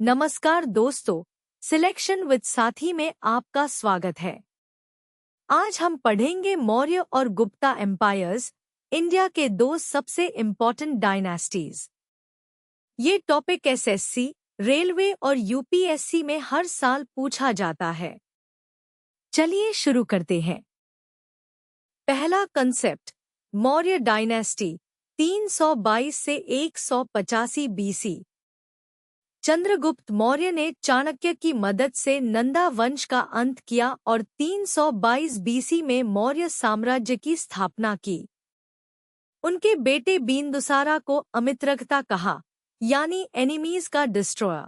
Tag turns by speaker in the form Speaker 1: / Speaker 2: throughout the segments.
Speaker 1: नमस्कार दोस्तों, selection with साथी में आपका स्वागत है। आज हम पढ़ेंगे मौर्य और गुप्ता एम्पायर्स, इंडिया के दो सबसे इम्पोर्टेंट डायनेस्टीज। ये टॉपिक एसएससी, रेलवे और यूपीएससी में हर साल पूछा जाता है। चलिए शुरू करते हैं। पहला कंसेप्ट, मौर्य डायनेस्टी 322 से 185 बीसी। चंद्रगुप्त मौर्य ने चाणक्य की मदद से नंदा वंश का अंत किया और 322 बीसी में मौर्य साम्राज्य की स्थापना की। उनके बेटे बिंदुसारा को अमित्रगता कहा, यानी एनिमीज का डिस्ट्रॉयर।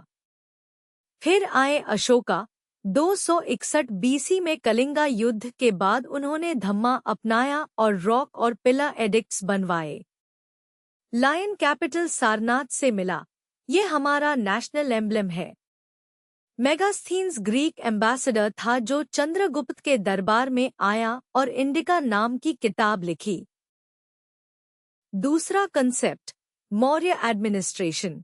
Speaker 1: फिर आए अशोका। 261 बीसी में कलिंगा युद्ध के बाद उन्होंने धम्मा अपनाया और रॉक और पिलर एडिक्ट्स बनवाए। लायन कैपिटल सारनाथ से मिला। ये हमारा नेशनल एम्ब्लेम है। मेगास्थीन्स ग्रीक एम्बेसडर था जो चंद्रगुप्त के दरबार में आया और इंडिका नाम की किताब लिखी। दूसरा कंसेप्ट, मौर्य एडमिनिस्ट्रेशन।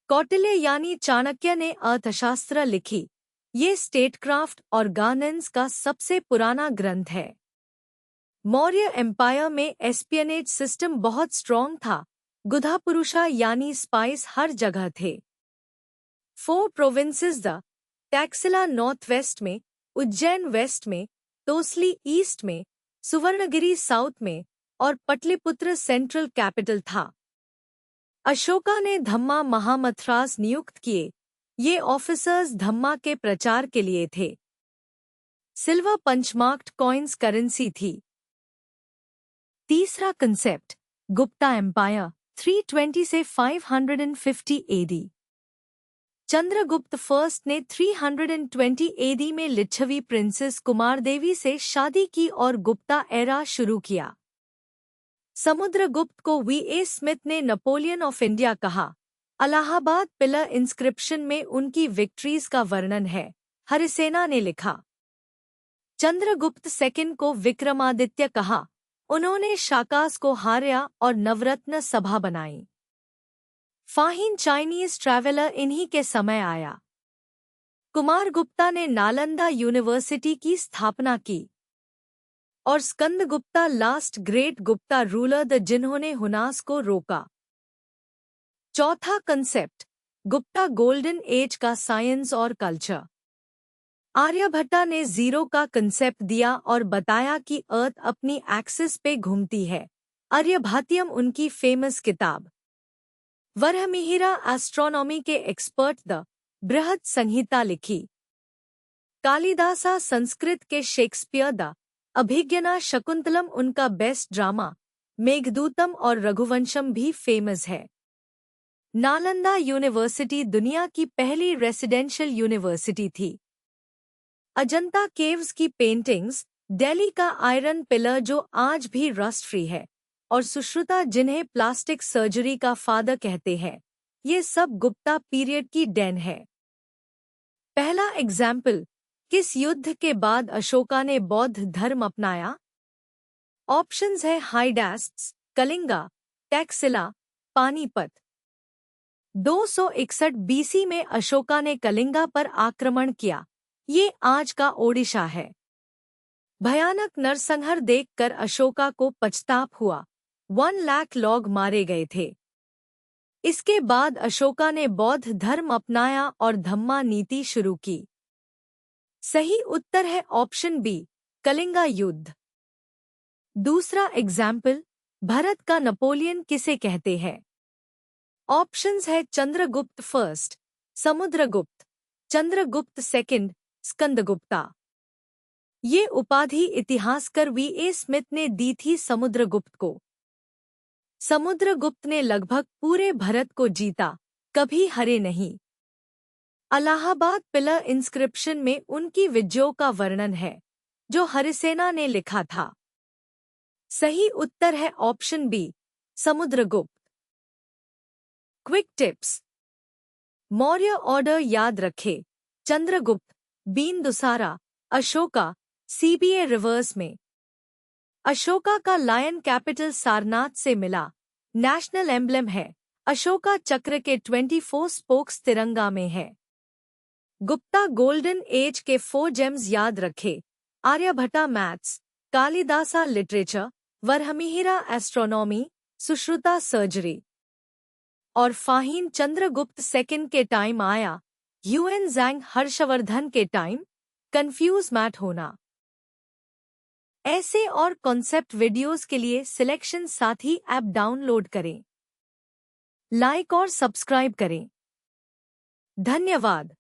Speaker 1: कौटिल्य यानी चाणक्य ने अर्थशास्त्र लिखी। ये स्टेटक्राफ्ट और गवर्नेंस का सबसे पुराना ग्रंथ है। मौर्य एम्पायर में एस्पियनेज सिस्टम बहुत स्ट्रॉन्ग था। गुधापुरुषा यानी स्पाइस हर जगह थे। 4 provinces the Taxila north west में, उज्जैन वेस्ट में, तोसली ईस्ट में, सुवर्णगिरी साउथ में और पटलिपुत्र सेंट्रल कैपिटल था। अशोका ने धम्मा महामथरास नियुक्त किए। ये ऑफिसर्स धम्मा के प्रचार के लिए थे। सिल्वर पंचमार्क्ड कॉइन्स करेंसी थी। तीसरा कंसेप्ट, गुप्ता एम्पायर 320 से 550 एडी। चंद्रगुप्त फर्स्ट ने 320 एडी में लिच्छवी प्रिंसेस कुमारदेवी से शादी की और गुप्ता एरा शुरू किया। समुद्रगुप्त को वी.ए. स्मिथ ने नेपोलियन ऑफ इंडिया कहा। अलाहाबाद पिलर इंस्क्रिप्शन में उनकी विक्ट्रीज का वर्णन है। हरिसेना ने लिखा। चंद्रगुप्त सेकंड को विक्रमादित्य कहा। उन्होंने शाकास को हारा और नवरत्न सभा बनाई। फाहिन चाइनीज ट्रैवलर इन्हीं के समय आया। कुमारगुप्ता ने नालंदा यूनिवर्सिटी की स्थापना की। और Skandagupta last great Gupta ruler the जिन्होंने हुनास को रोका। चौथा कंसेप्ट, गुप्ता गोल्डन एज का साइंस और कल्चर। आर्यभट्टा ने जीरो का कंसेप्ट दिया और बताया कि अर्थ अपनी एक्सिस पे घूमती है। आर्यभट्टियम उनकी फेमस किताब। वरहमिहिरा एस्ट्रोनॉमी के एक्सपर्ट द बृहद संहिता लिखी। कालिदासा संस्कृत के शेक्सपियर द अभिज्ञाना शकुंतलम उनका बेस्ट ड्रामा। मेघदूतम और रघुवंशम भी फेमस है। नालंदा यूनिवर्सिटी दुनिया की पहली रेसिडेंशियल यूनिवर्सिटी थी। अजंता केव्स की पेंटिंग्स, दिल्ली का आयरन पिलर जो आज भी रस्ट फ्री है, और सुश्रुता जिन्हें प्लास्टिक सर्जरी का फादर कहते हैं, ये सब गुप्ता पीरियड की देन है। पहला एग्जाम्पल, किस युद्ध के बाद अशोका ने बौद्ध धर्म अपनाया? ऑप्शंस है हाइडास्प्स, कलिंगा, टैक्सिला, पानीपत। 261 बीसी में अशोका ने कलिंगा पर आक्रमण किया। ये आज का ओडिशा है। भयानक नरसंहार देखकर अशोका को पछताप हुआ। 1 लाख लोग मारे गए थे। इसके बाद अशोका ने बौद्ध धर्म अपनाया और धम्मा नीति शुरू की। सही उत्तर है ऑप्शन बी, कलिंगा युद्ध। दूसरा एग्जाम्पल, भारत का नेपोलियन किसे कहते हैं? ऑप्शंस है चंद्रगुप्त फर्स्ट, समुद्रगुप्त, चंद्रगुप्त सेकंड, स्कंदगुप्ता। ये उपाधि इतिहासकार वी.ए. स्मिथ ने दी थी समुद्रगुप्त को। समुद्रगुप्त ने लगभग पूरे भारत को जीता, कभी हारे नहीं। अलाहाबाद पिलर इंस्क्रिप्शन में उनकी विजयों का वर्णन है, जो हरिसेना ने लिखा था। सही उत्तर है option B, Samudragupta. Quick tips. Maurya order याद रखें। चंद्रगुप्त, बिंदुसारा, अशोका, सीबीए रिवर्स में। अशोका का लायन कैपिटल सारनाथ से मिला। नेशनल एम्ब्लेम है। अशोका चक्र के 24 स्पोक्स तिरंगा में है। गुप्ता गोल्डन एज के 4 जेम्स याद रखे। Aryabhatta maths, Kalidasa literature, Varahamihira astronomy, Sushruta surgery और फाहीन चंद्रगुप्त सेकंड के टाइम आया। यूएन ज़ैंग हर्षवर्धन के टाइम। कंफ्यूज मैट होना। ऐसे और कॉन्सेप्ट वीडियोस के लिए सिलेक्शन साथी ऐप डाउनलोड करें। लाइक और सब्सक्राइब करें। धन्यवाद।